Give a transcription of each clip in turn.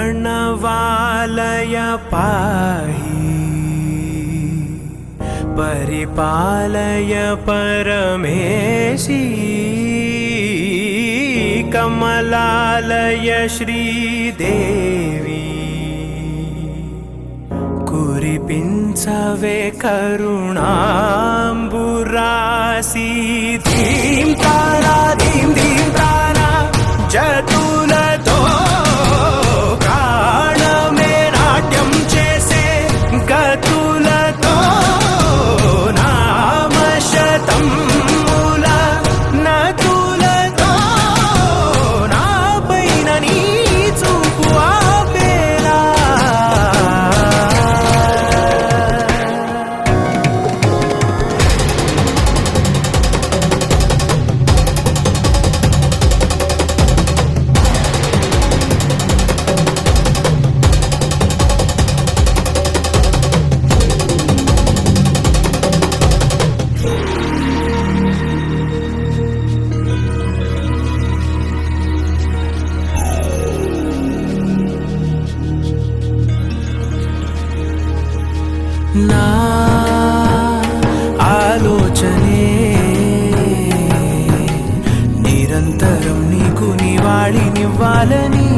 प्रणवालय पाहि परिपालय परमेशी कमलालय श्रीदेवी कुरिपिंचवे करुणांबुरासी धीं तारा जतुलतो प्राणमे नाट्यं चेसे गतुलतो नाम शतं मूल नतुलतो ना पैन नी చూపు ఆపేలా నా ఆలోచనే నిరంతరం నీకు నివాళినివ్వాలని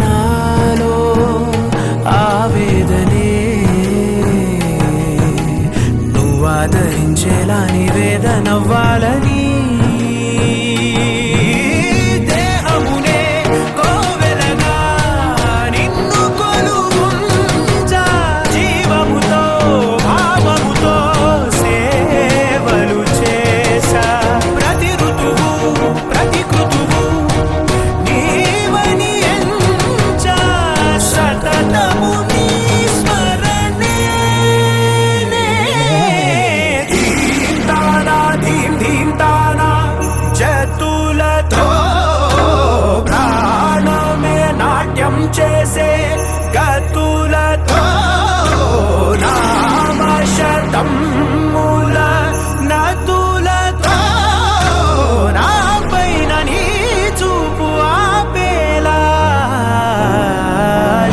నాలో ఆవేదనే నువ్వు ఆదరించేలా నివేదనవ్వాలని చేసే గతులతో నామ శతం మూల నతులతో నా పైన నీ చూపు ఆపేలా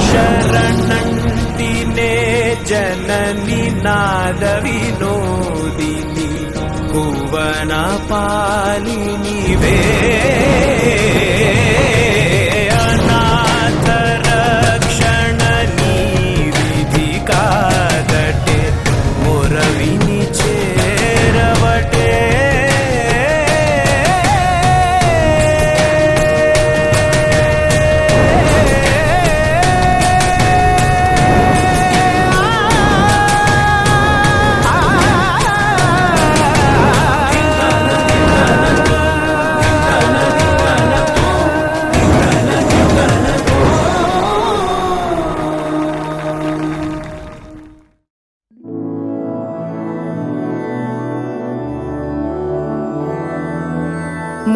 శరణంటినే జనని నాద వినోదిని భువన పాలినివే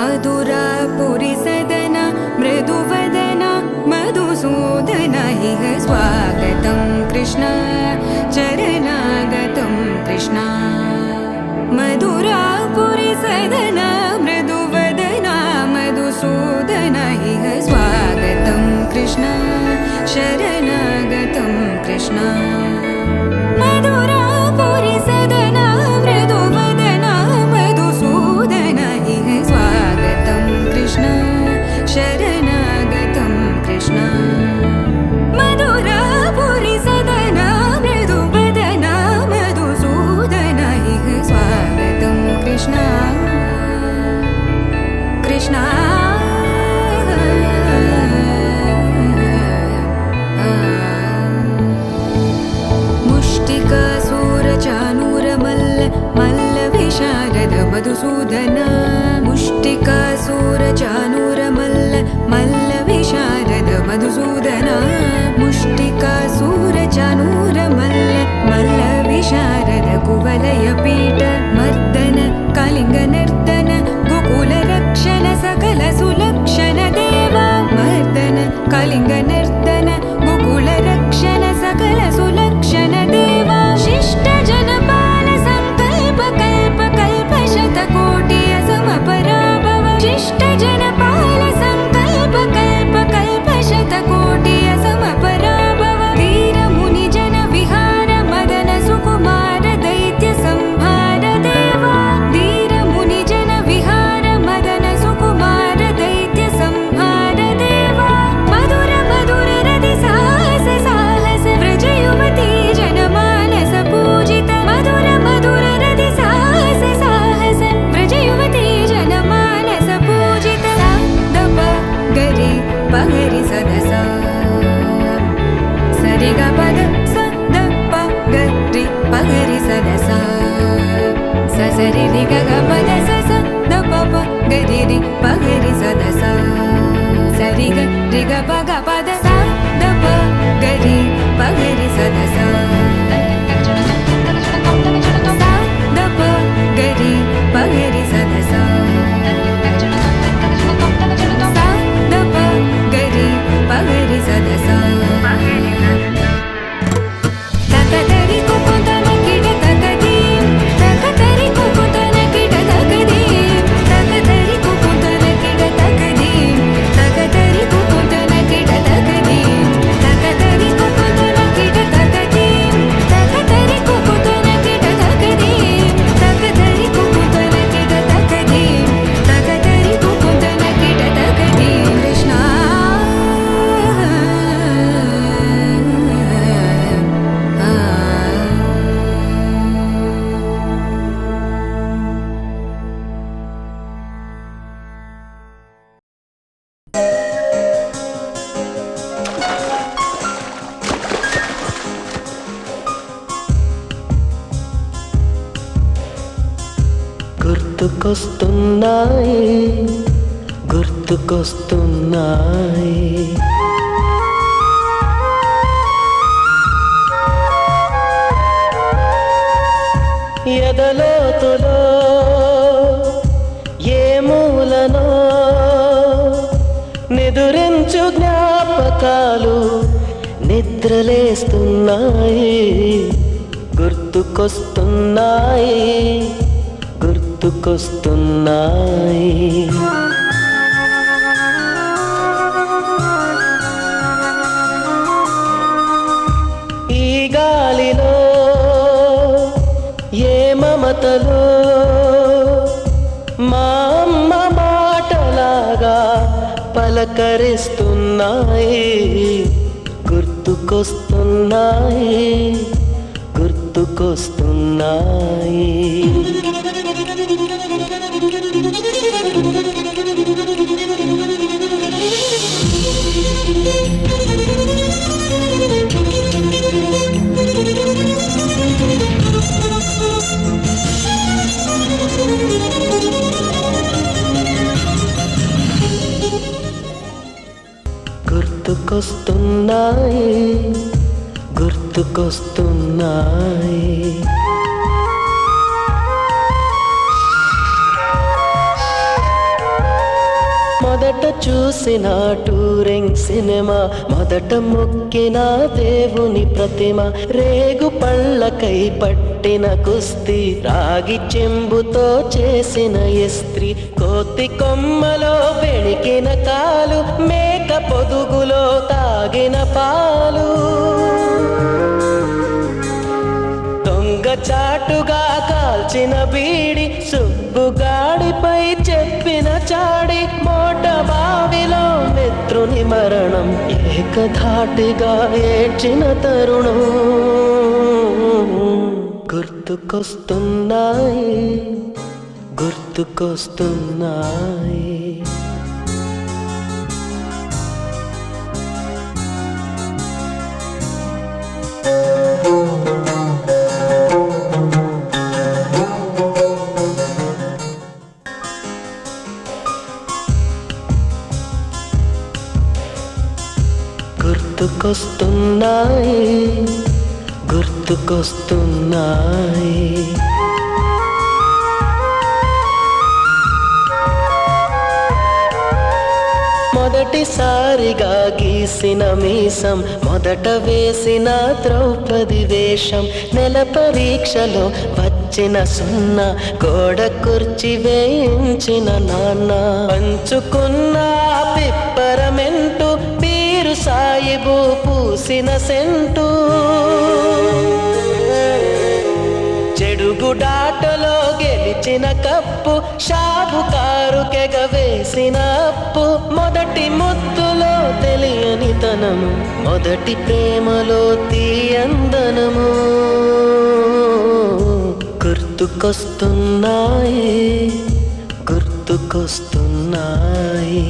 मधुरापुरी सदन मृदुवदन मधुसूदन इह स्वागतं कृष्ण चरणागतं कृष्ण मधुरापुरी सदन मृदुवदन मधुसूदन इह स्वागतं कृष्ण शरणागतं कृष्ण मधुरापुरी सदन मृदुवदन मधुसूदन इह स्वागतं कृष्ण शरणागतं कृष्ण मधुरापुरी सदन मृदुवदन मधुसूदन इह स्वागतं कृष्ण कृष्ण मुष्टिकासूरचानूरमल्ल मल्लविशारद मधुसूदन मुष्टिकासूरचानूरमल्ल मल्लविशारद मधुसूदन मुष्टिकासूरचानूरमल्ल मल्लविशारद कुवलयपीठ मर्दन कलिङ्गनर्दन गोकुलरक्षण सकल सुलक्षण देव मर्दन कलिङ्गनर्दन गोकुलरक्षण सकल सुलक्षण देव शिष्ट जनपाल संकल्प कल्प कल्प शतकोटि असमपराभव शिष्ट जनपाल संकल्प कल्प పగరి సదస సరిగ రిగ పగ పద సా ద ప గరి పగరి సదస సా ద ప గరి పగరి సదస సా ద ప గరి పగరి సదస తకదరి కుకుంతన కిట తకది తకదరి కుకుంతన కిట తకది తకదరి కుకుంతన కిట తకది తకదరి కుకుంతన కిట తకది తకదరి కుకుంతన కిట తకది తకదరి కుకుంతన కిట తకది తకదరి కుకుంతన కిట తకది తకదరి కుకుంతన కిట తకది కృష్ణ గుర్తుకొస్తున్నాయి గుర్తుకొస్తున్నాయి ఎదలోతులో ఏ మూలనో నిదురించు జ్ఞాపకాలు నిద్రలేస్తున్నాయి గుర్తుకొస్తున్నాయి గుర్తుకొస్తున్నాయి ఈ గాలిలో ఏ మమతలో మా అమ్మ మాటలాగా పలకరిస్తున్నాయి గుర్తుకొస్తున్నాయి గుర్తుకొస్తున్నాయి గుర్తుకొస్తున్నాయి గుర్తుకొస్తున్నాయి మొదట చూసిన టూరింగ్ సినిమా మొదట మొక్కిన దేవుని ప్రతిమ రేగు పళ్ళకై పట్టిన కుస్తీ రాగి చెంబుతో చేసిన ఇస్త్రీ కోతి కొమ్మలో బెణికిన కాలు మేక పొదుగులో తాగిన పాలు దొంగ చాటుగా కాల్చిన బీడి సుబ్బుగాడిపై చెప్పిన చాడి మోట బావిలో మిత్రుని మరణం ఏకధాటిగా ఏడ్చిన తరుణం గుర్తుకొస్తున్నాయి గుర్తుకొస్తున్నాయి గుర్తుకొస్తున్నాయి గుర్తుకొస్తున్నాయి మొదటిసారిగా గీసిన మీసం మొదట వేసిన ద్రౌపది వేషం నెల పరీక్షలో వచ్చిన సున్నా గోడ కుర్చీ వేయించిన నాన్న పంచుకున్న పిప్పరమెంటు పీరు సాయిబు పూసిన సెంటు చెడుగుడాటలో గెలిచిన కప్పు షాపుకారు కెగవేసిన అప్పు మొదటి ముద్దులో తెలియని తనము మొదటి ప్రేమలో తీయందనము గుర్తుకొస్తున్నాయి గుర్తుకొస్తున్నాయి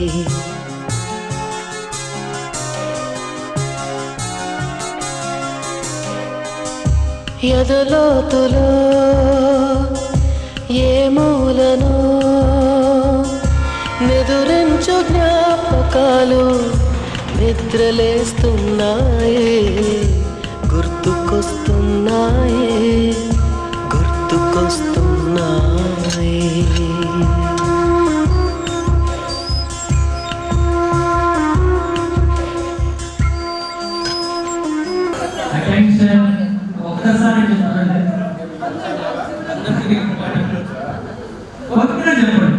ఎదలోతులో ఏ మూలనో నిద్ర ఎదురించు జ్ఞాపకాలు నిద్రలేస్తున్నాయే, గుర్తుకొస్తున్నాయే, గుర్తుకొస్తున్నాయే. ఒక్కసారి చెప్పండి.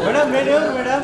మేడం మేడం మేడం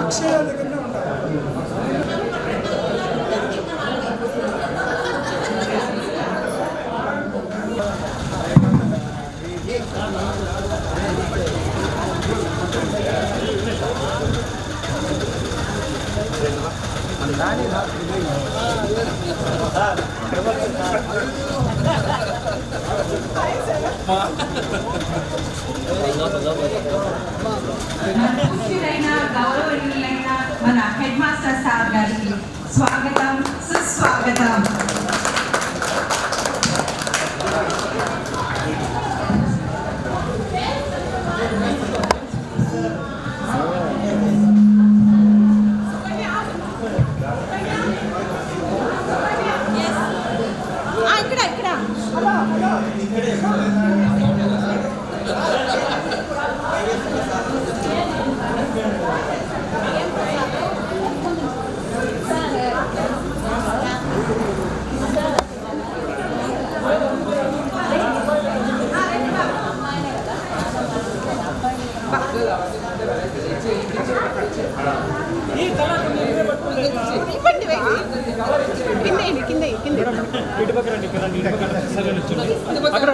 అక్షయ దగ్గరనే ఉంటారు. ముఖ్యులైన గౌరవనీయులైన మన హెడ్ మాస్టర్ సార్ గారికి స్వాగతం, సుస్వాగతం.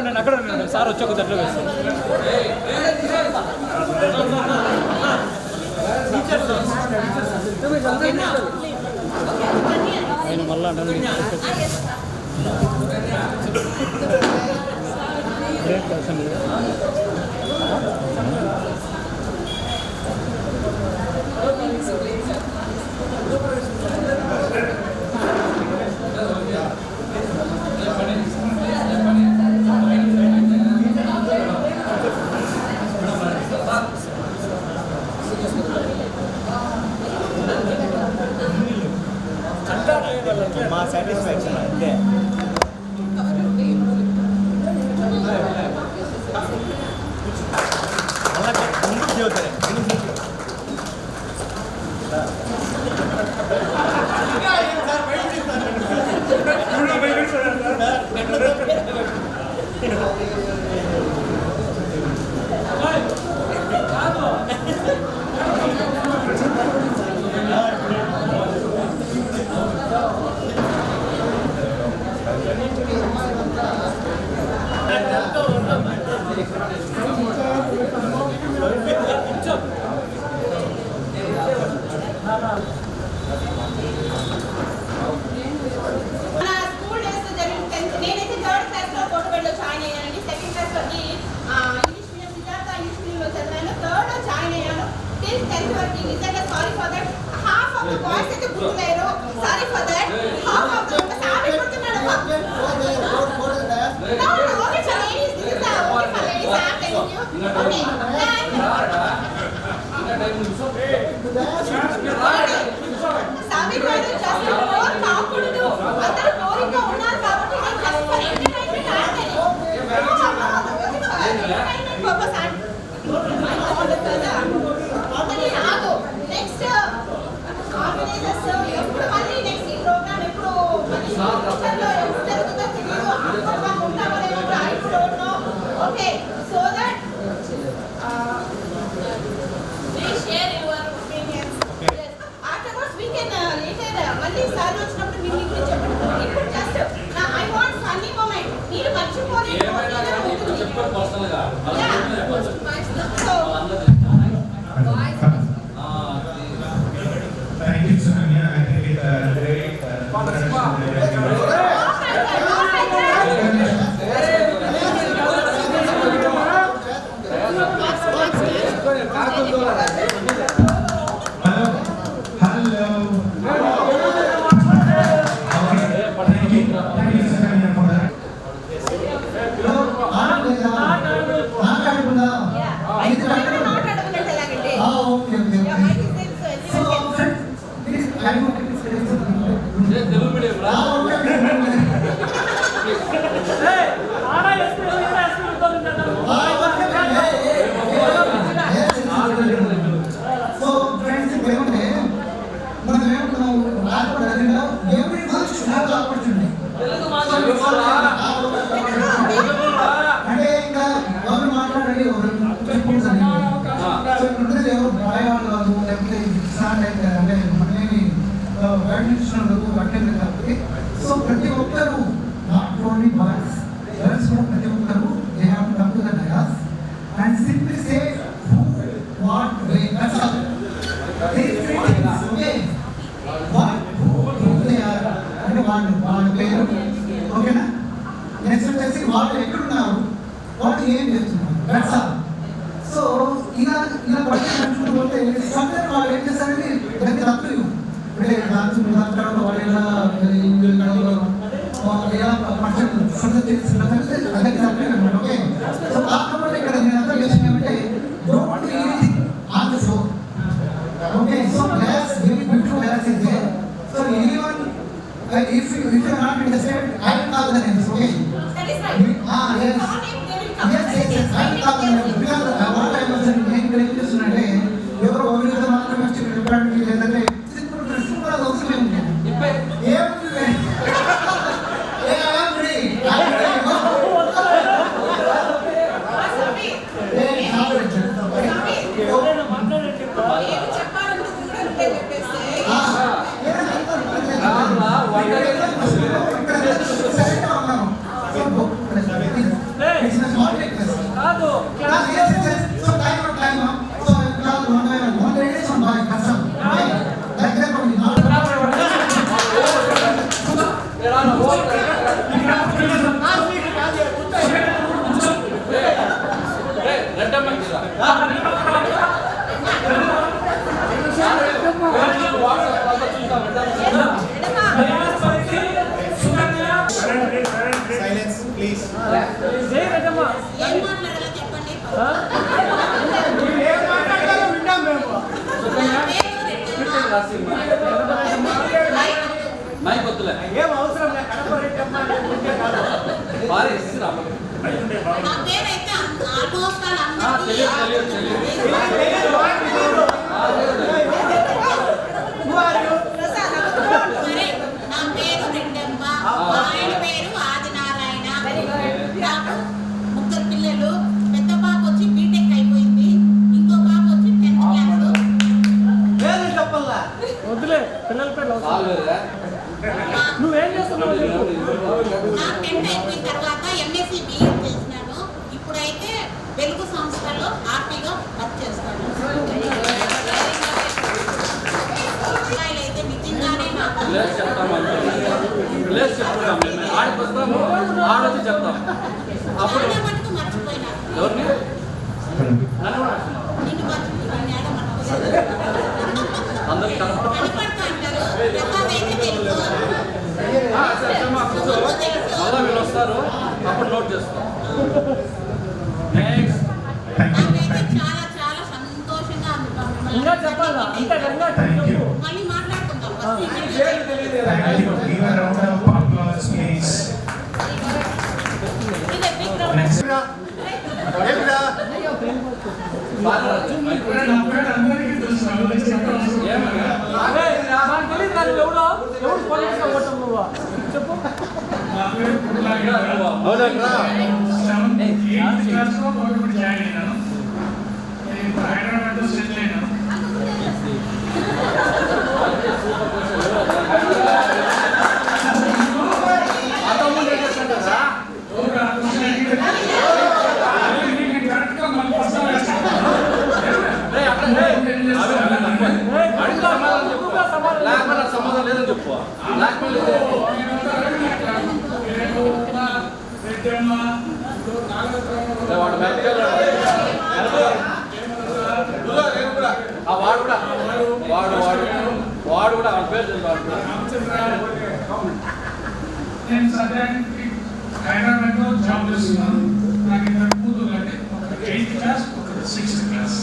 అక్కడ సార్ వచ్చి ఒక దట్లో వేస్తారు. ఆయన మళ్ళా మా సాటిస్ఫై ఇంట్రడక్షన్ అంతే. ముందుకు చెబుతారే మన స్కూల్ డేస్ జరిగిన 10th నేనైతే 3rd క్లాస్ లో కోటబెల్లో జాయిన్ అయ్యానండి. 2nd క్లాస్ లోకి ఇంగ్లీష్ మీడియం సిద్ధార్థ ఇంగ్లీష్ మీడియంలో చదివాను. 3rd లో జాయిన్ అయ్యాను. till 10th వరకు నిజంగా sorry for that. Half of the boys అయితే గుర్తులేరు. Sorry for that. Half of the sorry గుర్తున్నాడు. No, only for ladies. This is the only for ladies. I'm telling you. Okay. సామి గారు just bore కాకూడదు. అందరూ boring గా ఉన్నారు కాబట్టి నేను జస్ట్ ఫర్ ఎంటర్టైన్మెంట్ ఆడాను. ఎంటర్టైన్మెంట్ పర్పస్ ఆగు. నెక్స్ట్ ఆర్గనైజర్స్ ఎప్పుడు మళ్ళీ నెక్స్ట్ ఈ ప్రోగ్రామ్ ఎప్పుడు మళ్ళీ ఫ్యూచర్లో ఎప్పుడు జరుగుతుందో తెలియదు. అప్పుడు ఉంటామో లేదో I don't no. Okay so that please share your opinions. Yes. Afterwards we can later మళ్ళీ సార్ వచ్చినప్పుడు మీ గురించి చెప్పండి. ఇప్పుడు just I want funny moment. మీరు మర్చిపోలేదు. Thank you, Sonia. I think it's a great అంటే ఇంకా ఎవరు మాట్లాడండి ఎవరు చెప్పుకుంటారు. సో ఇక్కడ ఎవరు భయవాళ్ళు కాదు లేకపోతే స్టాండ్ అయితే అంటే మనమేమి బ్యాడ్మింటన్ అట్టేది కాబట్టి సో ప్రతి ఒక్కరు నాట్ ఓన్లీ బాయ్స్ గర్ల్స్ కూడా ప్రతి ఒక్కరు they have to come to the dais and simply say who what way that's all. Okay what who they are అంటే వాళ్ళ పేరు ఓకేనా. నెక్స్ట్ వచ్చేసి వాళ్ళు ఎక్కడున్నారు వాళ్ళు ఏం చేస్తున్నారు దట్స్ ఆల్. సో ఇలా పట్టుకుంటూ పోతే సమ్టైమ్ వాళ్ళు ఏం చేస్తారంటే దానికి తప్పలేదు. అంటే దాంట్లో వాళ్ళు ఎలా అదకి తప్పలేదు. ఓకే సో కాకపోతే ఇక్కడ నేను అర్థం చేసింది don't anything on the floor. Okay so glass very beautiful glass is there. So anyone if you are not interested I will call the names. Okay, that is right. Yes. Yes, I will call the names because what I was saying నేను చేస్తున్నట్టే ఎవరో ఒకరితో మాత్రం వచ్చి చెప్పడానికి లేదంటే simple అవసరం ఉంది. Silence, please. ఏం అవసరం లేదు. నా పేరైతే ఆల్మోస్ట్ నా పేరు రెండమ్మ, ఆయన పేరు ఆదినారాయణ. నాకు 3 పిల్లలు. పెద్ద పాప వచ్చి బీటెక్ అయిపోయింది, ఇంకో పాప వచ్చి 10th క్లాస్. వద్దులే పిల్లల పేర్లు నువ్వేం చేస్తున్నావు? నా 10th అయిపోయిన తర్వాత ఎంఎస్సీ బిఎడ్ చేసినాను. ఇప్పుడైతే వెలుగు సంస్థలో ఆర్పీగా వర్క్ చేస్తాను. అయితే నిజంగానే నాకు చాలా మటుకు మర్చిపోయినాను. నిన్ను మర్చిపోయినాడు కనపడుతూ అంటారు. ప్రసాద్ అయితే తెలుసు. వస్తారు అప్పుడు నోట్ చేసుకో. నాకైతే చాలా చాలా సంతోషంగా ఉంది. ఇంకా చెప్పాలా? ఇంకా మళ్ళీ మాట్లాడుకుందాం. Thank you. Give a round of applause, please. Next. అందరికీ తెలుసు. ఎవరు పొలిటిక్స్ ఓటం నువ్వు చెప్పు. హైదరాబాద్ సెటిల్ అయినాను. సమాధానం లేదని చెప్పు. వాడు కూడా వాళ్ళ పేరు నేను సత్యానికి హైదరాబాద్లో జాబ్ చేస్తున్నాను. నాకు ఇద్దరు కూతురు అంటే 8th క్లాస్, 6th క్లాస్.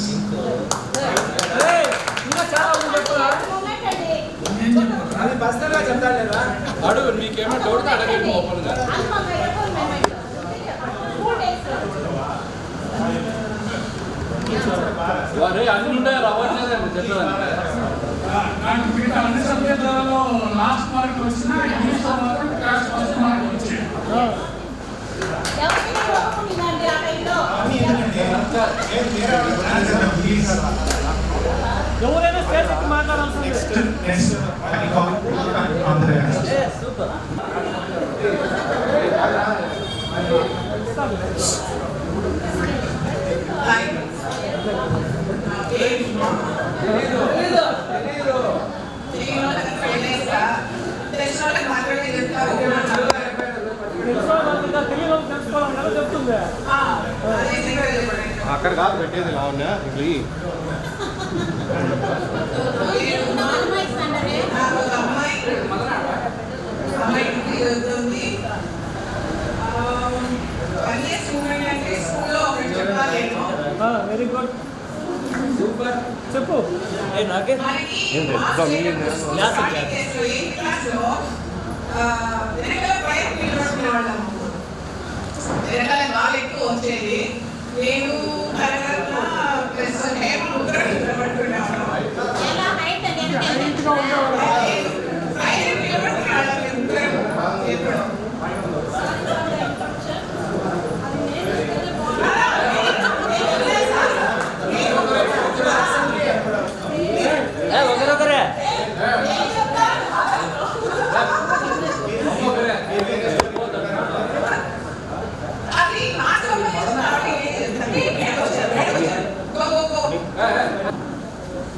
ఇంకా చాలా చెప్పరా? అది బస్తగా చెప్తాను లేదా అడుగు, నీకేమో డౌట్ అడగండి ఓపెన్ గా. అన్ని ఉండే రావట్లేదండి చెప్పడానికి. నాకు మిగతా అన్ని సబ్జెక్టులలో లాస్ట్ మార్క్ వచ్చినా ఇంగ్లీష్ మాత్రం క్లాస్ ఫస్ట్ మార్క్ వచ్చాయి. ఎవరైనా స్టేజ్ ఎక్కి మాట్లాడాల్సింది. Next super. తెలుసుకోవాలని కదా చెప్తుంది. అక్కడ కాదు పెట్టేది కావునా వెరీ గుడ్, సూపర్. చెప్పు. నాకే వెనకాల బాగా ఎక్కువ వచ్చేది. నేను ప్లస్ హేమ ముగ్గురు నిలబడుతున్నాను. 5 కిలోమీటర్లు ఎప్పుడు ఒకరొకరే అది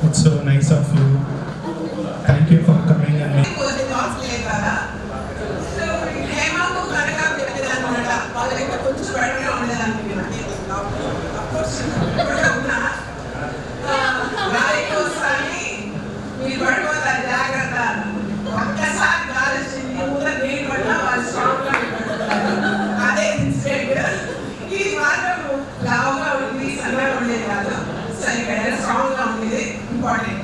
It's so nice of you. Thank you for coming and హేమకు కనుక చెప్పేదన్నమాట. వాళ్ళ దగ్గర కొంచెం బయటగా ఉండేదాన్ని. మీరు పడిపోతారు, జాగ్రత్త. ఒక్కసారి గాలి వచ్చింది ఊళ్ళో నీళ్ళు పడినా వాళ్ళు స్ట్రాంగ్గా అదే ఇన్సిడెంట్. ఇది మాత్రం లావుగా ఉంది, సన్నగా ఉండేది కాదు. సరిగ్గా స్ట్రాంగ్గా ఉండేది. ఇంపార్టెంట్.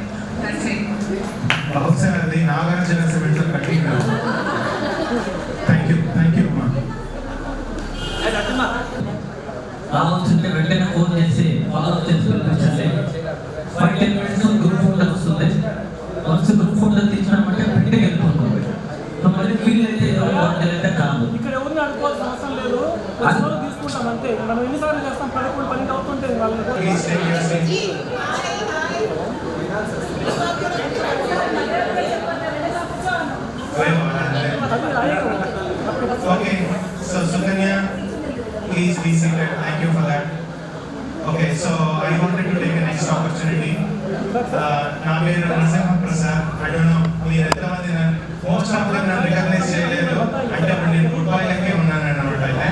బహుశా అది Nagarjuna cement cutting. Thank you అమ్మా. వెళ్తే ఎవరు లోపలికి వెళ్తే కాదు. ఇక్కడ ఎవరిని అనుకోవాల్సిన అవసరం లేదు, వచ్చిన తీసుకుంటాం అంతే. మనం ఎన్నిసార్లు చేస్తాం, 11 12 అవుతుంటే వాళ్ళని Please take your seat. Okay, so Sukanya, please be seated. Thank you for that. Okay, so I wanted to take the next opportunity. నా పేరు Narasimha Prasad. I don't know, మీరు ఎంతమంది మోస్ట్ ఆఫ్ దెమ్ నన్ను రికగ్నైజ్ చేయలేదు అంటే ఇప్పుడు నేను గుడ్ బాయ్ లెక్కే ఉన్నాను అన్నమాట. అయితే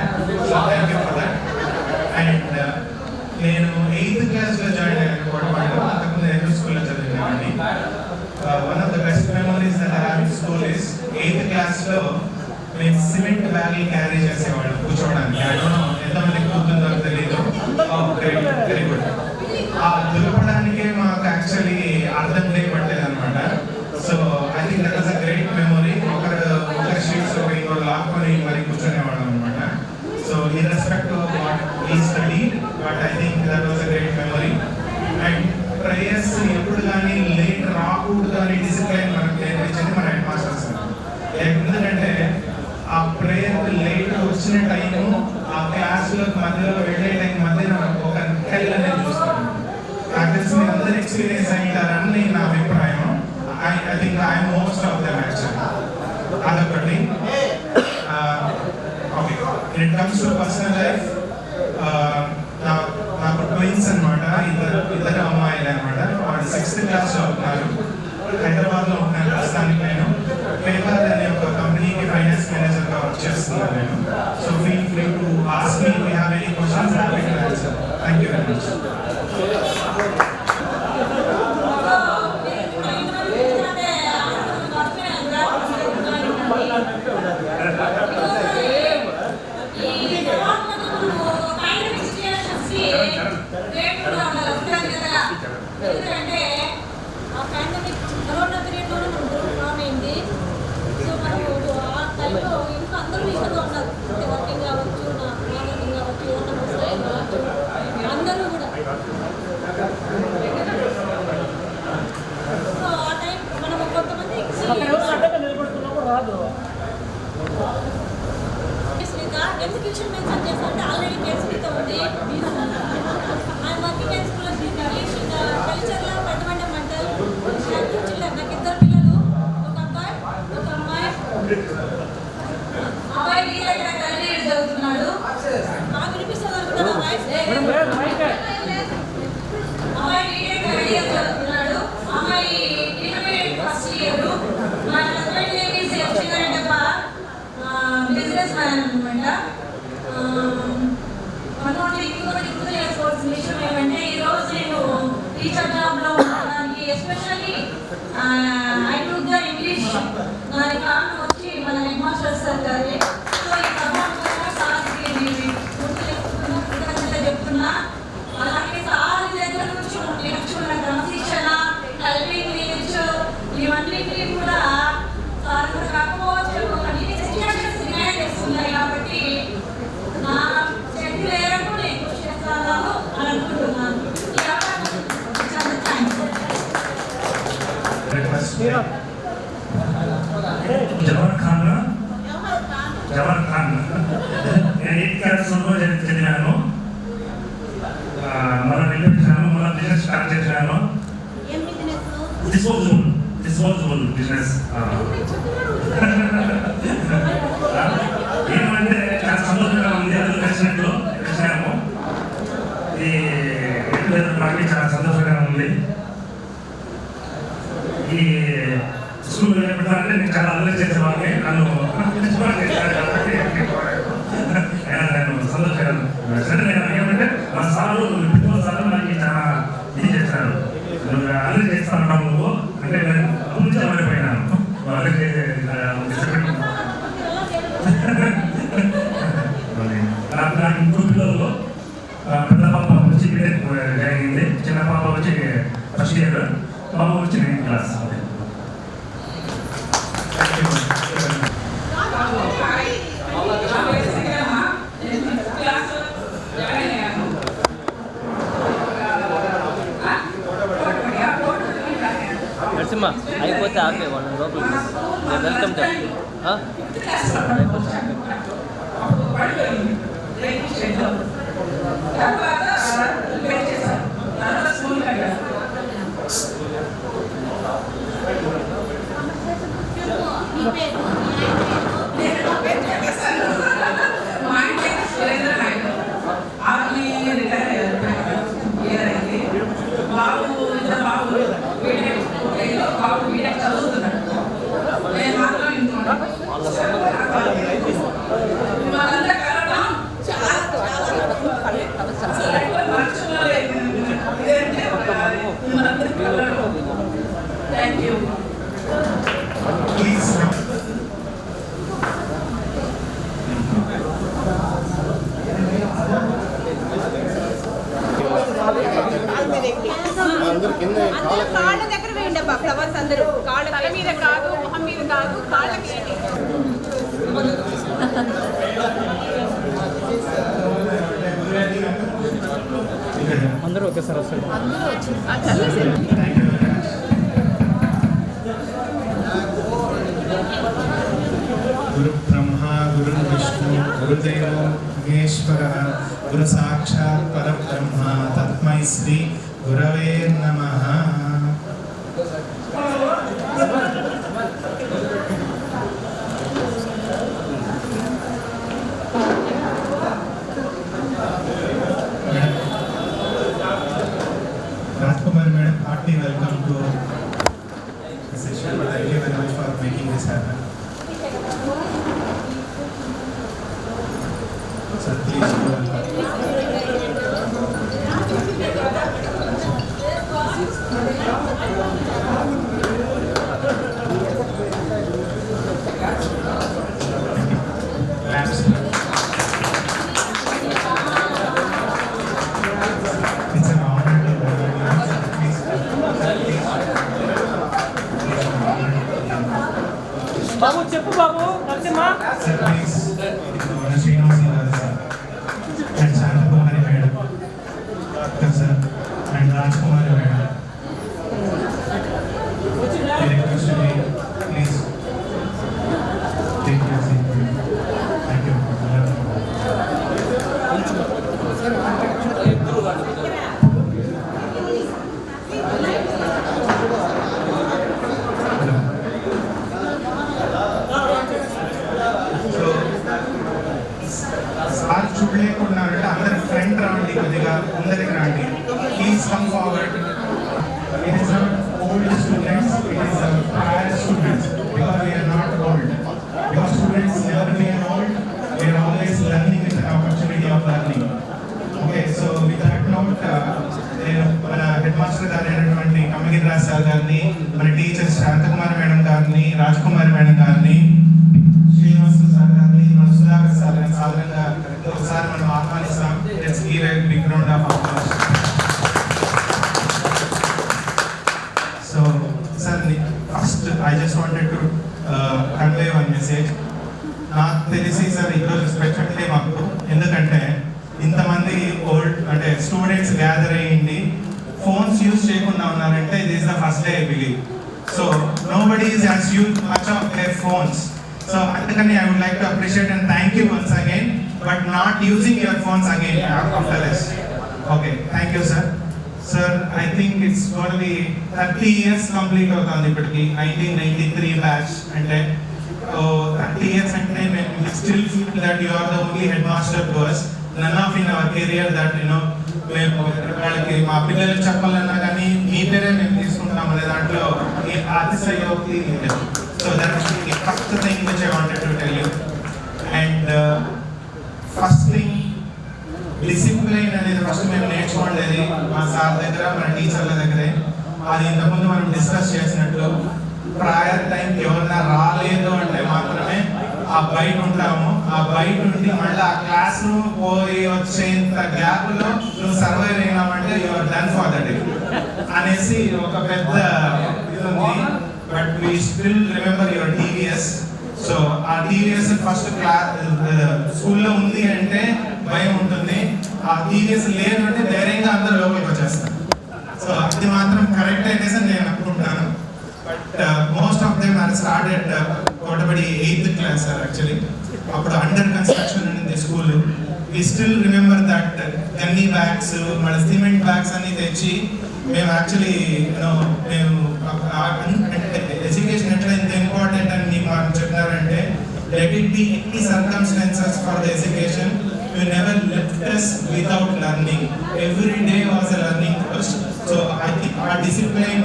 so thank you for that. And నేను 8th క్లాస్లో జాయిన్ అయ్యాను కోటపాడులో. అంతకుముందు ఎల్పీ స్కూల్లో చదివినానండి. One of the best memories that I have in school is 8th క్లాస్లో మేము సిమెంట్ బ్యాగులు క్యారీ చేసేవాళ్ళం కూర్చోవడానికి. ఐ డోంట్ నో ఎంతమందికి గుర్తుందో తెలియదు. Very good. ఆ దులపడానికే మాకు యాక్చువల్లీ అర్థం పట్టలేదు అనమాట. So I think that was a great memory. ఒకరి షీట్స్ ఇంకోటి లాక్కొని మరి కూర్చునేవాళ్ళం అనమాట. So irrespective of what we study, but I think that was a great memory. And prayers ఎప్పుడు కానీ లేట్ రాకూడదు అని డిసిప్లైన్ మనకు నేర్పించింది మన హెడ్ మాస్టర్స్. ఎందుకంటే ఆ ప్రేయర్ లేట్ వచ్చిన టైము ఆ క్లాస్లో మధ్యలో వెళ్ళే టైం మధ్య ఒక హెల్ అనేది చూస్తాను. నాకు తెలిసి మీరు అందరూ ఎక్స్పీరియన్స్ అయ్యారని నా అభిప్రాయం. I think I most of them actually. అదొకటి. Okay, it comes to personal life. నాకు ట్విన్స్ అనమాట, ఇద్దరు అమ్మాయిలు అనమాట. వాళ్ళు 6th క్లాస్ చదువుతున్నారు. హైదరాబాద్లో ఉంటున్నాను ప్రస్తుతానికి. నేను పేపర్ అనే ఒక కంపెనీకి ఫైనాన్స్ మేనేజర్గా వర్క్ చేస్తున్నాను నేను. So feel free to ask me if you have any questions. Happy to answer. Thank you very much. ఎందుకంటే ఆ పాండమిక్ కరోనా పీరియడ్లోనే మనం గ్రూప్ ఫామ్ అయింది. సో మనము ఆ టైంలో ఇంకా అందరూ ఇంట్లో ఉన్నారు. అంటే వర్కింగ్ కావచ్చు, నా మార్కెటింగ్ కావచ్చు, ఏదైనా ముసలాయిన్ కావచ్చు, అందరూ కూడా. సో ఆ టైం మనం కొంతమంది ఎగ్జిక్యూషన్ మెన్షన్ చేస్తారంటే ఆల్రెడీ కేసుమిత ఉంది. I'm working in school English కల్చర్లో పెద్దమండ మంటల్. నాకు 2 పిల్లలు, ఒక అబ్బాయి ఒక అమ్మాయి. అబ్బాయి తల్లి చదువుతున్నాడు. బాగా వినిపిస్తుంది అనుకుంటున్నా వాయిస్. అబ్బాయి బీటెక్ చదువుతున్నాడు. అమ్మాయి ఇంటర్మీడియట్ ఫస్ట్ ఇయర్. మా హస్బెండ్ నేమ్ ఈజ్ ఎఫ్సిగారెడ్డప్ప, బిజినెస్ మ్యాన్ అనమాట. మనోటి ఇంకొకటి చేసుకోవాల్సిన విషయం ఏమంటే ఈరోజు నేను టీచర్ జాబ్లో ఉండడానికి especially I took the English. దానికి కారణం వచ్చి మన హెడ్ మాస్టర్ సార్ గారి. సో ఈ సభాముఖంగా సార్కి చెప్తున్నా. అలాగే సార్ దగ్గర నుంచి మనం నేర్చుకున్న క్రమశిక్షణ, హెల్పింగ్ నేచర్, ఇవన్నిటినీ కూడా సార్ కాకపోవచ్చు అన్ని సిచ్యువేషన్స్ డిమాండ్ చేస్తున్నాయి. కాబట్టి నా శక్తి మేరకు నేను కృషి చేస్తాను అని అనుకుంటున్నాను. జవహర్ ఖాన్ నేను 8th క్లాస్లో చదివాను. మళ్ళీ వెళ్ళొచ్చాను, మళ్ళీ బిజినెస్ స్టార్ట్ చేశాను. Disposable business. ఏమంటే చాలా సంతోషంగా ఉంది. అందులో వచ్చినాము. ఈ నాకు చాలా సంతోషంగా ఉంది. ఈ స్కూల్ పెట్టాలంటే నేను చాలా అల్లరి చేసేవాడిని. నన్ను చేశాను కాబట్టి నేను సంతోషంగా. సరే, నేను ఏమంటే మా సారు ప్రిన్సిపల్ సార్ నాకు చాలా ఇది చేశారు. నువ్వు అల్లరి చేస్తాను నువ్వు అంటే నేను అభివృద్ధి మారిపోయినాను. అల్లరి నాకు 2 పిల్లలు. పెద్ద పాప వచ్చి బీటెక్ జాయిన్ అయింది. చిన్న పాప వచ్చి ఫస్ట్ ఇయర్, పాప వచ్చి 9th క్లాస్. నరసింహ అయిపోతే ఆపే వాళ్ళ లోపలికి. వెల్కమ్ టు ఫిఫ్త్ క్లాస్ అప్పుడు పడిపోయింది రైతు స్టేట్లో. తర్వాత రిపేర్ చేశాను, తర్వాత స్కూల్ కట్టాను. మా ఆయన సురేంద్ర నాయుడు ఆర్మీ రిటైర్ అయ్యారు, ఇయర్ అయింది. బాబు ఇద్దరు బాబు బీటెక్ బాబు బీటెక్ చదువుతున్నాడు. నేను మాత్రం ఇంట్లో వాళ్ళంతా కరోనా చాలా మర్చిపోలేదు. ఇదేంటే థ్యాంక్ యూ. Please. కాళ్ళ దగ్గర వేయండి అబ్బా ఫ్లవర్స్ అందరూ. కాళ్ళ మీద కాదు, మొహం మీద కాదు, కాళ్ళకి వేయండి. అందరూ ఒకేసారి వస్తారు. గురు బ్రహ్మ గురు విష్ణు గురుదేవో మహేశ్వర గురు సాక్షాత్ పరబ్రహ్మ తస్మై శ్రీ గురవే నమః. Rajkumar madam, hearty welcome to the session. Thank you very much for making this happen. Sir, please go Claps. It's an honor to please. బాబు చెప్పు బాబు Narasimha. Sir, please. Srinivas sir. And Shantakumari madam. Doctor sir. And Rajkumari madam. I request you please take your seat. Thank you. Sir చూడలేకున్నారంటే అందరి front రాండి, కొద్దిగా ముందరికి రండి. Please come forward. It is not old students, it is prior students, because we are not old. Because students never remain old, we are always learning with an opportunity of learning. Okay, so with that note, నేను మన head master గారు అయినటువంటి కమగిరిరాజ్ sir గారిని, మన teachers Shanthakumari madam గారిని, Rajkumari madam గారిని, Srinivas sir గారిని, మన సుధాకర్ సార్ గారిని సాధారణంగా ఒకసారి మనం ఆహ్వానిస్తాం. Let's give a big round of applause. So, sir, first I just wanted to convey one message. నాకు తెలిసి సార్ ఈరోజు స్పెషల్ డే మాకు, ఎందుకంటే ఇంతమంది ఓల్డ్ అంటే స్టూడెంట్స్ గ్యాదర్ అయ్యింది ఫోన్స్ యూజ్ చేయకుండా ఉన్నారంటే ఇది is the first day I believe. So nobody is has use much of their phones. సో అందుకని I would like to appreciate and thank you once again, but not using your phones again after this. Okay, thank you sir. Sir, I think it's got be 30 years complete అవుతుంది ఇప్పటికి. 1993 batch అంటే 30 years అంటే మేము still feel that you are the only head master to us. None of in our career that మేము వాళ్ళకి మా పిల్లలకు చెప్పాలన్నా కానీ మీ పేరే మేము తీసుకుంటాం అనే దాంట్లో అతిశయోక్తి లేదు. So that is the first thing which I wanted to tell you. And first thing, discipline అనేది ఫస్ట్ మేము నేర్చుకోలేదు మా సార్ దగ్గర, మన టీచర్ల దగ్గరే. అది ఇంతకుముందు మనం డిస్కస్ చేసినట్లు ప్రయర్ టైంకి ఎవరన్నా రాలేదు అంటే మాత్రమే ఆ బయట ఉంటాము. ఆ బయట ఉండి మళ్ళీ ఆ క్లాస్ రూమ్ పోయి వచ్చేంత గ్యాప్ లో నువ్వు సర్వైవ్ అయినామంటే you're done for the day అనేసి ఒక పెద్ద ఇది ఉంది. But we still remember your TVS. So ఆ టీవీఎస్ ఫస్ట్ క్లాస్ స్కూల్లో ఉంది అంటే భయం ఉంటుంది, ఆ టీవీఎస్ లేదు అంటే ధైర్యంగా అందరూ లోపలికి వచ్చేస్తారు. సో అది మాత్రం కరెక్ట్ అనేసి నేను అనుకుంటున్నాను. But most of them are started Kotabadi 8th class sir actually. అప్పుడు అండర్ కన్స్ట్రక్షన్ ఉంది school. We still remember that gunny bags, మన సిమెంట్ బ్యాగ్స్ అన్ని తెచ్చి మేము యాక్చువల్లీ మేము ఎడ్యుకేషన్ ఎట్లా ఎంత ఇంపార్టెంట్ అని మీకు మాకు చెప్పినారంటే, let it be any circumstances for the education, you never left us without learning. Every day was a learning course. So I think our discipline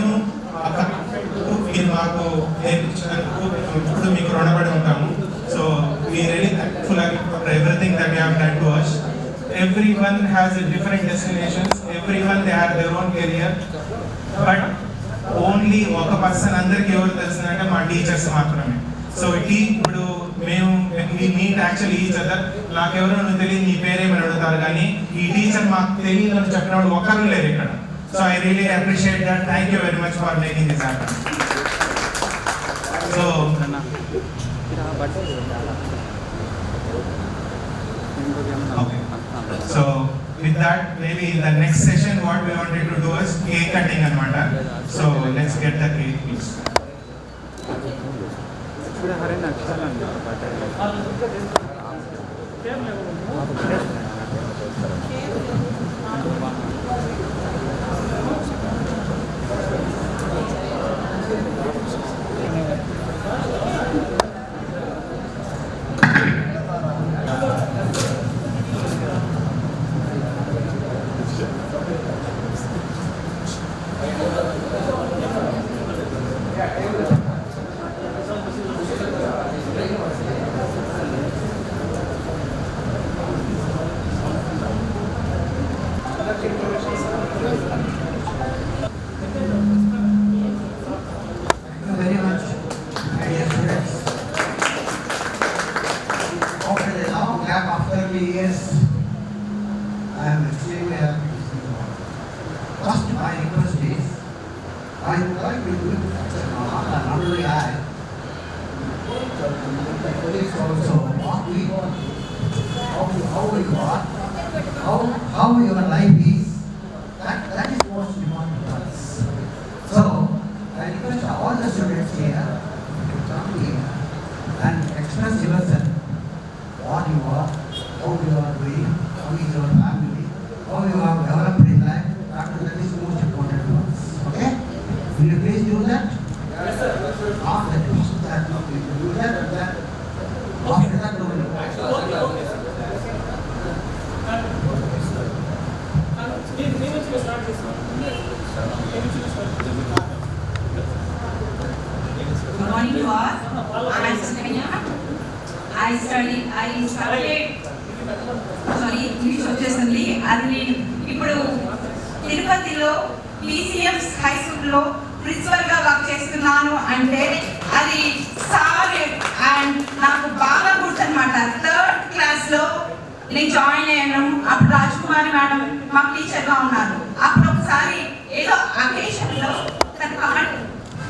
మీరు మాకు నేర్పించినందుకు ఇప్పుడు మీకు రుణపడి ఉంటాము. So we really thankful for everything that you have done to us. Everyone has a different destinations. Everyone they have their own career. But only ఒక person అందరికి ఎవరు తెలిసిందంటే మా టీచర్స్ మాత్రమే. సో ఇప్పుడు మేము మీట్ యాక్చువల్లీ ఈచ్ అదర్. నాకెవరో నువ్వు తెలియదు, నీ పేరేమని అడుగుతారు, కానీ ఈ టీచర్ మాకు తెలియదు అని చెప్పిన వాళ్ళు ఒక్కరు లేరు ఇక్కడ. So I really appreciate that. Thank you very much for making this happen. So okay. So with that, maybe in the next session what we wanted to do is cake cutting anamata. So let's get the cake please. Years, I am extremely happy to see you. First, my request is, I would like to do not only I, but colleagues also, what we want, how we got, how your life is, that is most important to us. So, I request all the students here to come here and express yourself, what you are, how you are doing, how is your family, how you have developed in life. That is most important to us. Okay? Will you please do that? Yes, sir. After that, you will do that and that. After that, you will. Good morning to all. I am Sukanya. I started English వచ్చేసింది. అది నేను ఇప్పుడు తిరుపతిలో PCMs high స్కూల్లో ప్రిన్సిపల్గా work చేస్తున్నాను. అంటే అది sir and నాకు బాగా గుర్తనమాట. 3rd క్లాస్లో నేను జాయిన్ అయ్యాను. అప్పుడు రాజకుమారి మేడం మాకు టీచర్గా ఉన్నారు. అప్పుడు ఒకసారి ఏదో అకేషన్లో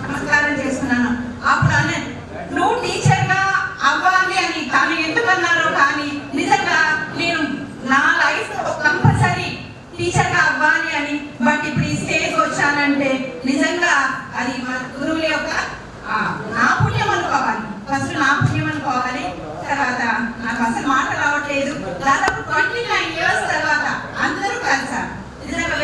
నమస్కారం చేస్తున్నాను. అప్పుడు అన్నాను, నువ్వు టీచర్గా అవ్వాలి అని. కానీ ఎందుకన్నారో కానీ నిజంగా నేను నా లైఫ్లో కంపల్సరీ టీచర్గా అవ్వాలి అని. బట్ ఇప్పుడు ఈ స్టేజ్ వచ్చానంటే నిజంగా అది మన గురువుల యొక్క నా పుణ్యం అనుకోవాలి. ఫస్ట్ నా పుణ్యం అనుకోవాలి. తర్వాత నాకు అసలు మాట రావట్లేదు. దాదాపు 29 years తర్వాత అందరూ కలిసారు. నిజంగా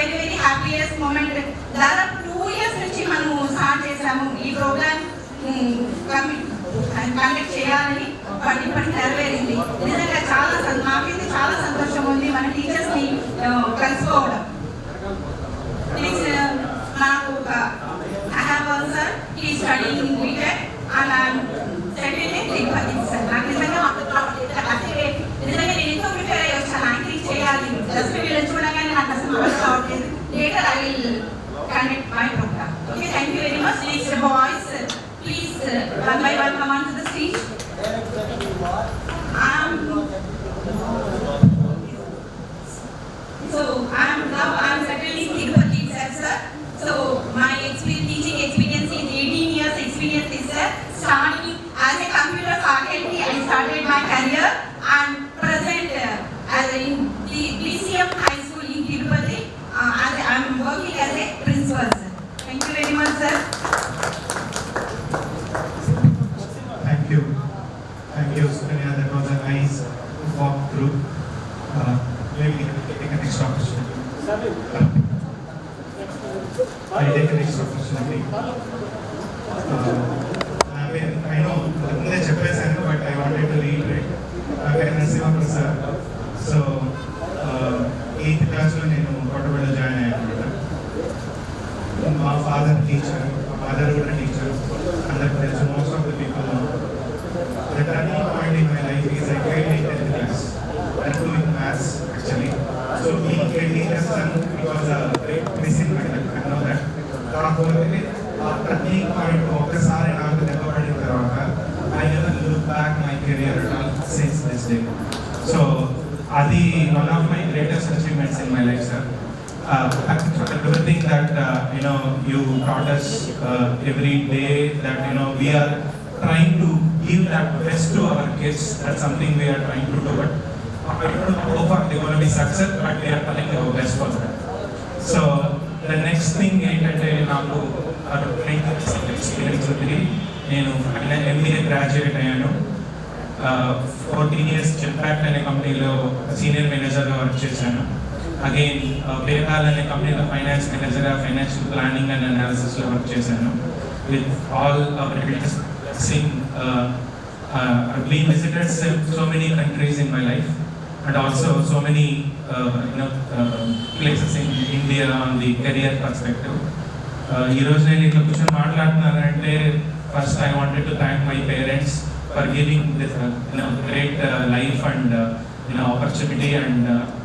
nice walk through. Maybe take a next opportunity. I'll take a next opportunity. I know ముందే చెప్పేశాను, but I wanted to reiterate. నా పేరు నరసింహప్రసాద్. సో 8th క్లాస్లో నేను కోటబడిలో జాయిన్ అయ్యాను అనమాట. మా ఫాదర్ టీచర్, మా మదర్ కూడా టీచర్. అందరికి తెలుసు, most of the people know. The turning point in my life is I failed in 10th class. I'm doing maths actually. So being failed in the sun, it was a great missing my life. I know that. కాకపోతే ఆ turning point ఒక్కసారి నాకు దెబ్బపడిన తర్వాత I never look back my career at all since this day. So adi one of my greatest achievements in my life, sir. Everything that you taught us every day, that we are trying to give that best to our kids. That's something we are trying to do, but I don't know how far they're going to be success, but we are trying our best for that. So the next thing ఏంటంటే నాకు experience ఉంది. నేను MBA graduate అయ్యాను. 14 years Jetpact అనే కంపెనీలో senior మేనేజర్గా work చేశాను. Again PayPal అనే కంపెనీలో ఫైనాన్స్ మేనేజర్గా ఫైనాన్షియల్ ప్లానింగ్ అండ్ అనాలిసిస్లో వర్క్ చేశాను. With all I've been visited so many countries in my life, and also so many places in India on the career perspective. ఈ రోజు నేను ఇట్లా కూర్చొని మాట్లాడుతున్నానంటే first I wanted to thank my parents for giving this great life and opportunity, and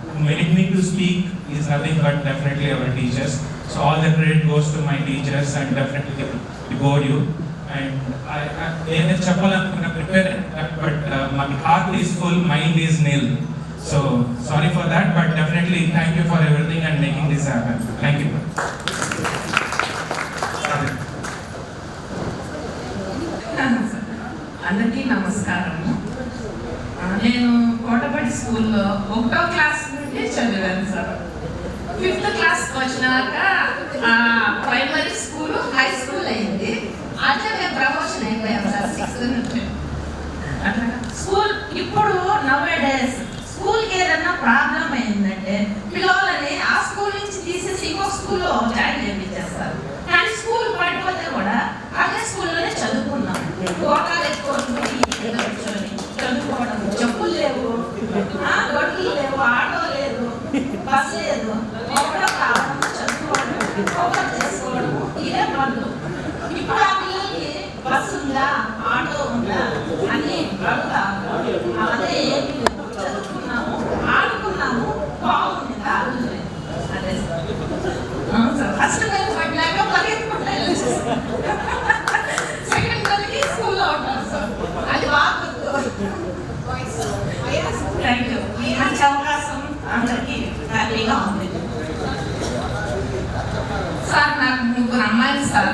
who made me to speak is nothing but definitely our teachers. So all the credit goes to my teachers and definitely before you. And నేను చెప్పాలనుకున్న prepare, but my heart is full, mind is nil. So sorry for that, but definitely thank you for everything and making this happen. Thank you. అందరికీ నమస్కారము. నేను కోటబడి స్కూల్లో 1వ class నుండి చదివాను sir. 5th క్లాస్కి వచ్చినాక ప్రైమరీ స్కూల్, హై స్కూల్ అయింది. అట్లా మేము ప్రమోషన్ అయిపోయాం సార్ 6th నుంచి. అట్లా స్కూల్ ఇప్పుడు నవ్వే డేస్ స్కూల్కి ఏదన్నా ప్రాబ్లం అయిందంటే పిల్లలని ఆ స్కూల్ నుంచి తీసేసి ఇంకో స్కూల్లో జాయిన్ చేయించేస్తారు. కానీ స్కూల్ పడిపోతే కూడా అదే స్కూల్లోనే చదువుకున్నాం. కోటాలు ఎక్కువని చదువుకోవడం, చెప్పులు లేవు, గొడ్లు లేవు, ఆటో లేదు, బస్ లేదు, ఒకటో కావడం, చదువుకోవడం, ఒకటి చేసుకోవడం, ఇదే పనులు. ఇప్పుడు ఆ పిల్లలకి బస్సు ఉందా, ఆటో ఉందా అని అడుగుతా. అదే చదువుకున్నాము, ఆడుకున్నాము, బాగుంది ఆలోచన. అదే సార్ ఫస్ట్ టైం పడినాక పరిగెత్తుకుంటాను. సెకండ్ టైంకి స్కూల్లో ఉంటాను సార్. అది బాగా థ్యాంక్ యూ. ఈ మంచి అవకాశం అందరికీ హ్యాపీగా ఉంది సార్. నాకు 3 అమ్మాయిలు సార్.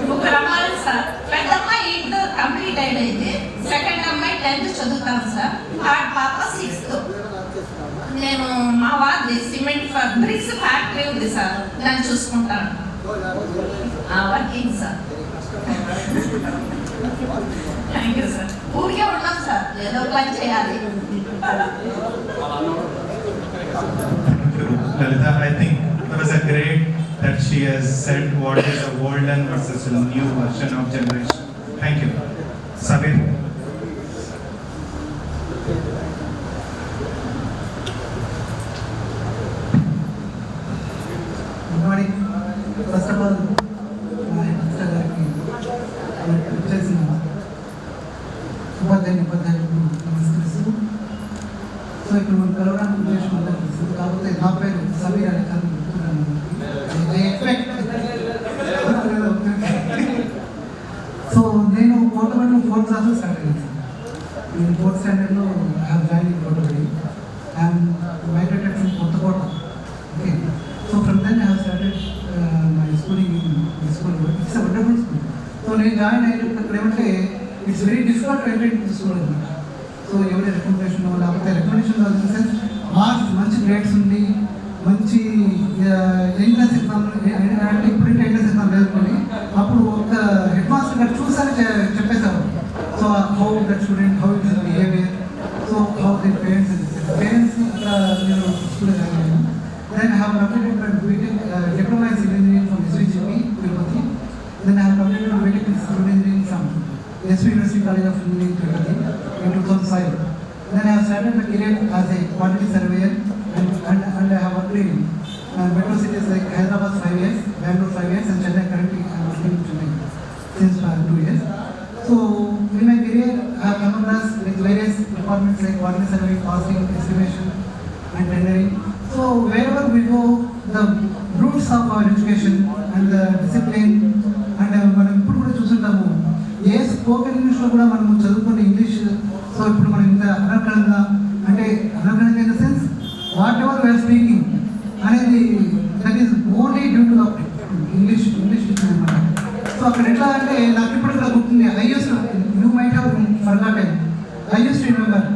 3 అమ్మాయిలు సార్. పెద్ద అమ్మాయి ఇంటర్ కంప్లీట్ అయింది. సెకండ్ అమ్మాయి 10th చదువుతాను సార్. థర్డ్ పాప 6th. నేను మా వారి సిమెంట్ బ్రిక్స్ ఫ్యాక్టరీ ఉంది సార్, దాన్ని చూసుకుంటాను. Working sir. Thank you sir. ఊరికే ఉన్నాం సార్, ఏదో పని చేయాలి. Lalita, I think it was a great that she has said what is a olden versus a new version of generation. Thank you. Sabir. Good morning. First of all, my చేసిన ఉపాధ్యాయులకు నమస్కరిస్తూ, so ఇక్కడ మనం కలవడానికి ఉద్దేశం అందరికీ తెలుసు. కాకపోతే నా పేరు సమీర్ అని కాదు చెప్తున్నాను. సో నేను కోటబడిలో 4th క్లాస్లో స్టార్ట్ అయ్యాను సార్. నేను 4th స్టాండర్డ్లో I have join in Kotabadi. I'm migrated from Kothakota. Okay, so from then I have started my schooling in school. It's a wonderful school. So నేను జాయిన్ అయినప్పుడు ఏమంటే it's very difficult to enter in school అనమాట. So ఎవరి recommendation లేకపోతే recommendation in the sense marks మంచి grades ఉండి మంచి entrance exam అంటే ఇప్పుడంటే ఎంట్రన్స్ ఎగ్జామ్ లేదుకొని అప్పుడు ఒక హెడ్ మాస్టర్ గారు చూసారని చెప్పేశారు. So how that student how it Then I have completed medical civil engineering from SV University College of Engineering, Tirupati in 2005. Then I have started my career as a quantity surveyor and I have worked in metro cities like Hyderabad 5 years, Bangalore 5 years, and Chennai. Currently I am working in Chennai since 2 years. So in my career I have come across with various departments like quantity surveying, costing, estimation, and tendering. So wherever we go, the roots of our education and the discipline and మనం ఇప్పుడు కూడా చూస్తుంటాము ఏ spoken ఇంగ్లీష్లో కూడా మనం చదువుకునే English. So ఇప్పుడు మనం ఇంత అనర్గళంగా అంటే అనర్గళంగా in the sense whatever we are speaking అనేది that is only due to the English అనమాట. సో అక్కడ ఎట్లా అంటే నాకు ఇప్పుడు కూడా గుర్తుంది. I use you might have forgotten, I use to remember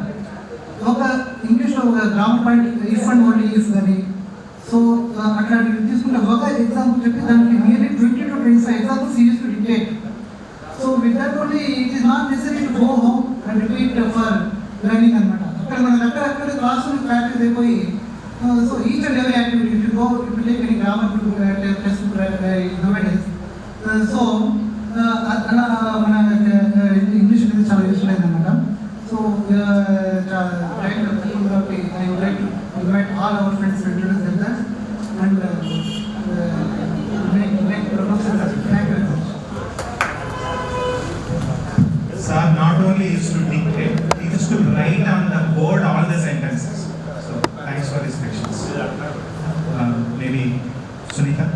ఒక ఇంగ్లీష్లో ఒక grammar point if and only if అని. సో అక్కడ తీసుకుంటే ఒక ఎగ్జాంపుల్ చెప్పి దానికి nearly 20 to 25 examples use to dictate. So with that only it is not necessary to go home and repeat for learning అనమాట. అక్కడ మనకు అక్కడ క్లాస్ రూమ్ ప్రాక్టీస్ అయిపోయి so each and every activity if you go if you take any grammar test nowadays. So అలా మన English అనేది చాలా useful అయింది అనమాట. So I would like to invite all our friends to introduce themselves and make proposals. Thank you very much. Sir not only used to dictate, he used to write on the board all the sentences. So thanks for his patience. Maybe Sunita.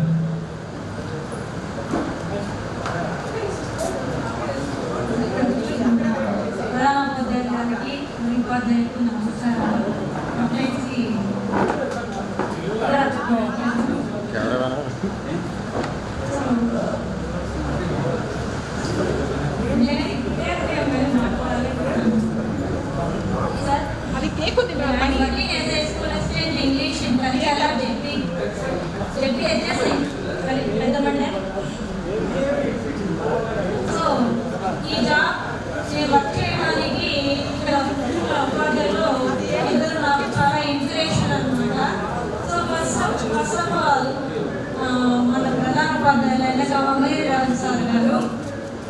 మన ప్రధాన ఉపాధ్యాయులైన గౌరవ రాజు sir గారు,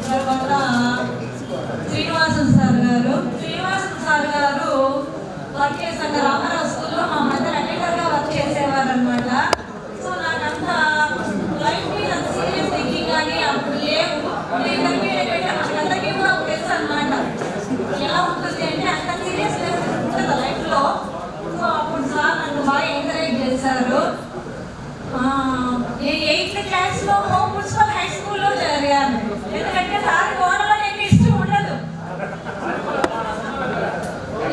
తర్వాత Srinivasan sir గారు work చేశాక రామారావు స్కూల్లో మా mother అటెండర్గా work చేసేవారు అనమాట. సో నాకంతా లైఫ్ మీద అంత సీరియస్ థింకింగ్ కానీ అప్పుడు లేవు. నేను అందరికీ కూడా తెలుసు అనమాట ఎలా ఉంటుంది అంటే అంత సీరియస్ ఉంటుంది లైఫ్లో. సో అప్పుడు సార్ నన్ను బాగా ఎంకరేజ్ చేశారు. నేను 8th క్లాస్లో హోమ్ మున్సిపల్ హై స్కూల్లో జరిగాను. ఎందుకంటే సార్ గోడలో నాకు ఇష్టం ఉండదు.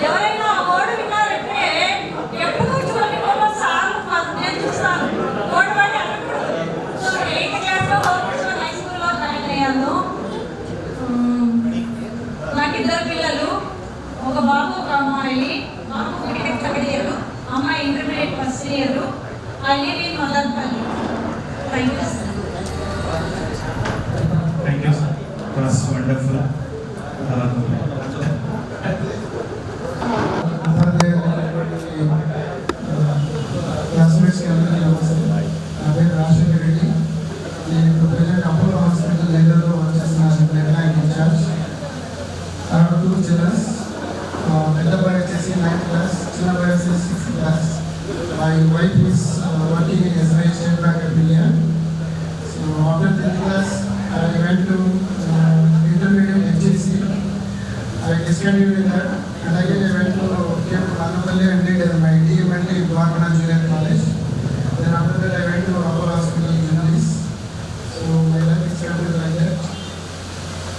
ఎవరైనా ఆ గోడ విన్నారంటే ఎప్పుడు చూడండి సార్ నేను చూస్తాను గోడ పడి అనకూడదు. సో 8th క్లాస్లో హోమ్ మున్సిపల్ హై స్కూల్లో జాయిన్ అయ్యాను. నాకు 2 పిల్లలు, ఒక బాబు ఒక అమ్మాయి. బాబు బీటెక్ 3rd year, అమ్మాయి intermediate 1st year. I live in Madanpalli. Thank you, sir. Thank you, sir. It was wonderful. Classmates కి అందరికీ నమస్తే. నా పేరు రాజశేఖర్ రెడ్డి. నేను ఇప్పుడు ప్రజెంట్ అపోలో హాస్పిటల్ నెల్లూరులో వర్క్ చేస్తున్నాను. Nellore incharge. I have 2 children. పెద్ద అబ్బాయి వచ్చేసి 9th class, చిన్న అబ్బాయి వచ్చేసి 6th class. My wife is working in SBI State Bank of India. So after 10th class, I went to intermediate HGC. I discontinued with that, and again I went to Madanpalli and did my DMLT in Dwarkana Junior College. Then after that, I went to Apollo Hospital in Junalis. So my life is started like that.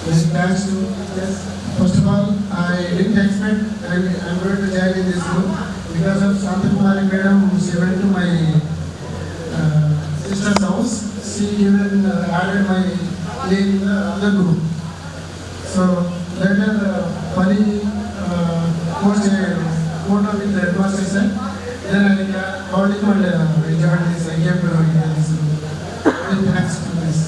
Many thanks to yes. First of all, I didn't expect I'm going to join in this group. Because of Santakumari madam, she went to my sister's house. She even added my name in the other group. So later, Pani post a photo with the headmaster said. Then I called him and I joined this. I came to this group. Very thanks to this.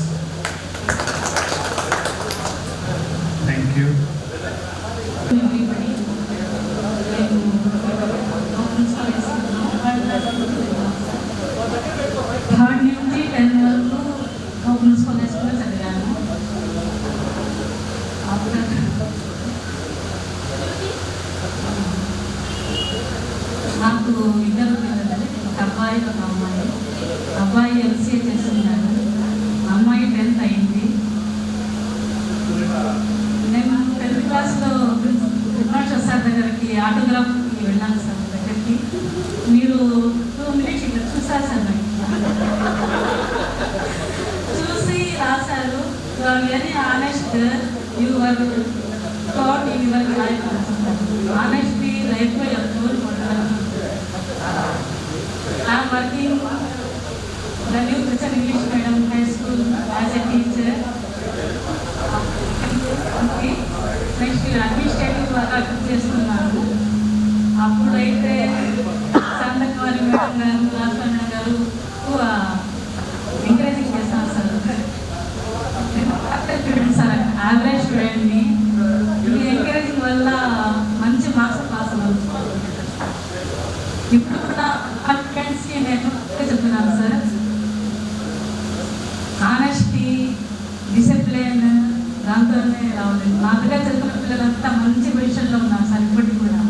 Thank you. Third నుంచి 10 వరకు municipal high స్కూల్లో చదివాను. నాకు ఇద్దరు పిల్లలు, ఒక అబ్బాయి ఒక అమ్మాయి. అబ్బాయి ఎంసీఏ చేస్తున్నాడు, అమ్మాయి 10th అయింది. నేను 10th క్లాస్లో ప్రిన్సిపల్ సార్ దగ్గరికి ఆటోగ్రాఫ్కి వెళ్ళాను సార్ దగ్గరికి. మీరు 2 minutes ఇక్కడ చూసారు సార్ నాకు. చూసి రాశారు, you are very honest, your thought in your life. Honesty లైఫ్లో ఎప్పుడు I'm working the New Christian English Medium High School as a teacher. Next administrative work చేస్తున్నాను. అప్పుడైతే సందకుమారి మేడం గారు, రాజన్న గారు ఎంకరేజింగ్ చేస్తారు సార్. స్టూడెంట్ సార్, యావరేజ్ స్టూడెంట్ని ఈ encouraging వల్ల మంచి మార్క్స్ పాస్ అవుతుంది. ఇప్పుడు కూడా కాన్ఫిడెన్స్కి నేను చెప్తున్నాను సార్. ఆనెస్టీ, డిసిప్లిన్ దాంతోనే రావాలి. మా దగ్గర చదువుకున్న పిల్లలంతా మంచి పొజిషన్లో ఉన్నారు సార్. ఇప్పటికి కూడా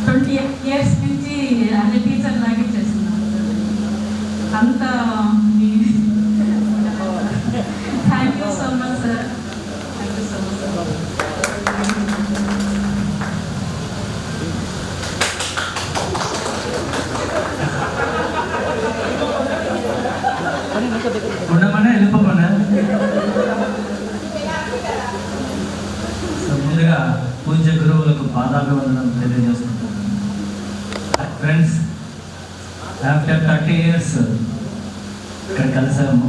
28 years నుంచి అదే టీచర్ లాగే చేస్తున్నాను సార్. అంత thank you so much sir. Thank you so much sir. ఉండమనే వెళ్ళిపోమన్నా. ముందుగా పూజ్య గురువులకు పాదాభివందనం తెలియజేసుకుంటున్నాను. ఫ్రెండ్స్, ఆఫ్టర్ 30 years ఇక్కడ కలిసాము.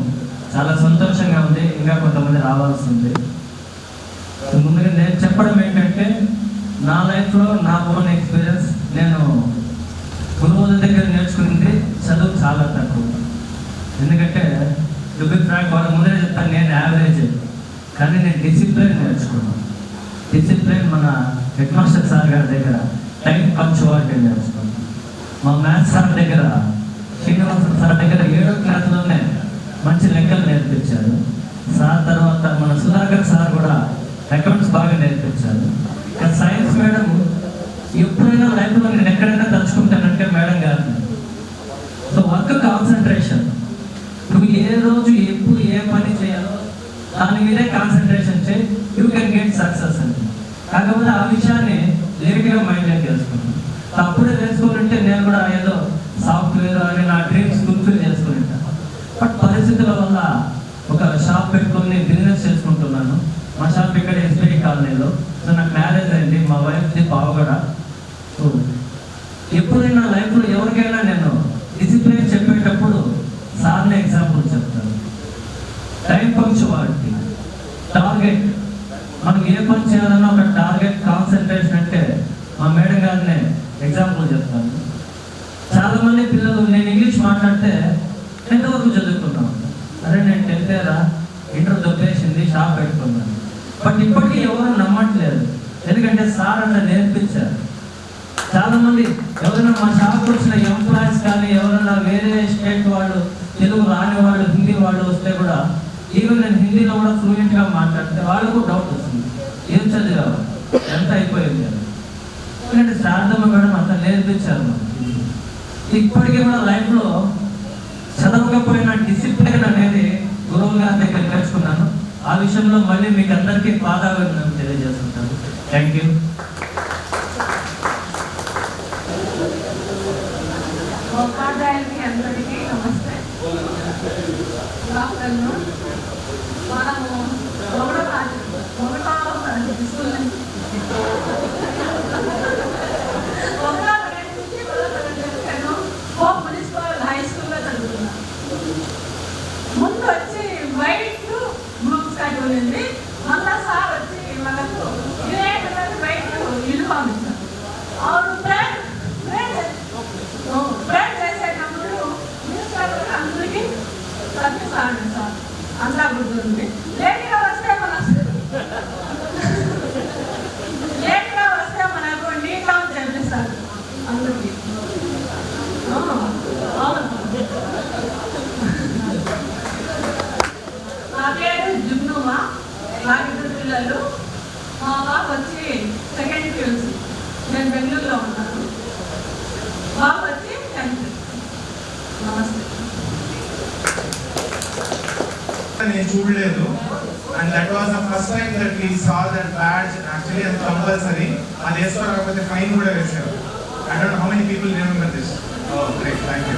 చాలా సంతోషంగా ఉంది. ఇంకా కొంతమంది రావాల్సి ఉంది. ముందుగా నేను చెప్పడం ఏంటంటే, నా లైఫ్లో నా ఓన్ ఎక్స్పీరియన్స్, నేను గురువుల దగ్గర నేర్చుకున్నది చదువు చాలా తక్కువ. ఎందుకంటే టు బి ఫ్రాంక్, వాళ్ళ ముందే చెప్తాను, నేను యావరేజ్, కానీ నేను డిసిప్లిన్ నేర్చుకున్నాను. డిసిప్లిన్ మన హెడ్ మాస్టర్ సార్ గారి దగ్గర టైం పంక్చువాలిటీ నేర్చుకున్నాను. మా మ్యాథ్స్ సార్ దగ్గర, శ్రీనివాసన్ సార్ దగ్గర 7వ క్లాస్లోనే మంచి లెక్కలు నేర్పించారు సార్. తర్వాత మన సుధాకర్ సార్ కూడా అకౌంట్స్ బాగా నేర్పించారు. ఇంకా సైన్స్ మేడం, ఎప్పుడైనా లైఫ్లో నేను ఎక్కడైనా తలుచుకుంటానంటే మేడం గారిని. సో వర్క్ కాన్సన్ట్రేషన్, నువ్వు ఏ రోజు ఎప్పుడు ఏ పని చేయాలో దాని మీదే కాన్సన్ట్రేషన్ చేయి, యూ కెన్ గెట్ సక్సెస్ అని. కాకపోతే ఆ విషయాన్ని లేట్గా మైండ్లో తెలుసుకున్నాను. అప్పుడే తెలుసుకోవాలంటే నేను కూడా ఏదో సాఫ్ట్వేర్ అని నా డ్రీమ్స్ ఫుల్ఫిల్ చేసుకుంటాను. బట్ పరిస్థితుల వల్ల ఒక షాప్ పెట్టుకొని బిజినెస్ చేసుకుంటున్నాను. మా షాప్ ఇక్కడ ఎస్బీఐ కాలనీలో. సో నాకు మ్యారేజ్ అయింది, మా వైఫ్ది పావగడ. సో ఎప్పుడైనా లైఫ్లో ఎవరికైనా నేను డిసిప్లిన్ చెప్పేటప్పుడు సార్ని ఎగ్జాంపుల్ చెప్తాను. టైం పంక్చువాలిటీ, టార్గెట్, మనం ఏ పని చేయాలన్నా ఒక టార్గెట్, కాన్సన్ట్రేషన్ అంటే మా మేడం గారిని ఎగ్జాంపుల్ చెప్తాను. చాలామంది పిల్లలు నేను ఇంగ్లీష్ మాట్లాడితే 10th వరకు చదువుకున్నాను. అరే నేను 10th ఇంటర్ దొబ్బేసింది, షాప్ పెట్టుకున్నాను. బట్ ఇప్పటికీ ఎవరు నమ్మట్లేదు, ఎందుకంటే సార్ అట్లా నేర్పించారు. చాలామంది ఎవరైనా మా షాప్కి వచ్చిన ఎంప్లాయీస్ కానీ ఎవరైనా వేరే స్టేట్ వాళ్ళు, తెలుగు రాని వాళ్ళు, హిందీ వాళ్ళు వస్తే కూడా, ఈవెన్ నేను హిందీలో కూడా ఫ్లూయెంట్గా మాట్లాడితే వాళ్ళకు డౌట్ వస్తుంది, ఏం చదివారు, ఎంత అయిపోయింది అని. ఎందుకంటే శారదమ్మ మేడం అంతా నేర్పించారు. ఇప్పటికీ కూడా లైఫ్లో చదవకపోయిన డిసిప్లిన్ అనేది గురువు గారి దగ్గర నేర్చుకున్నాను. ఆ విషయంలో మళ్ళీ మీకు అందరికీ పాదాభివందనం తెలియజేస్తుంటాను. Thank you. ఉపాధ్యాయులకి అందరికీ నమస్తే. ఆఫ్టర్నూన్ మనము స్కూల్ నుంచి మున్సిపల్ హై స్కూల్లో చదువుతున్నాను. ముందు వచ్చి వైట్ గ్రూప్స్ కట్టి ఉంది, మళ్ళా సార్ వచ్చి మనకు ఇదే వైట్ యూనిఫామ్ ఇచ్చారు. ప్రేడ్ చేసేటప్పుడు అందరికీ సత్యసాడు సార్ అంతా గుర్తుంది. లేట్గా వస్తే మనకు నీట్గా చేపిస్తారు అందరికీ. నా పేరు జుగ్నుమా, నాకు 2 పిల్లలు. మా బాబు వచ్చి 2nd PUC, నేను బెంగళూరులో ఉన్నాను. బాబు వచ్చి 10th. నమస్తే. నేను చూడలేదు and that was the first time that we saw that badge actually అది కంపల్సరీ అది వేసుకోకపోతే ఫైన్ కూడా వేసారు. I don't know how many people remember this. Oh great, thank you.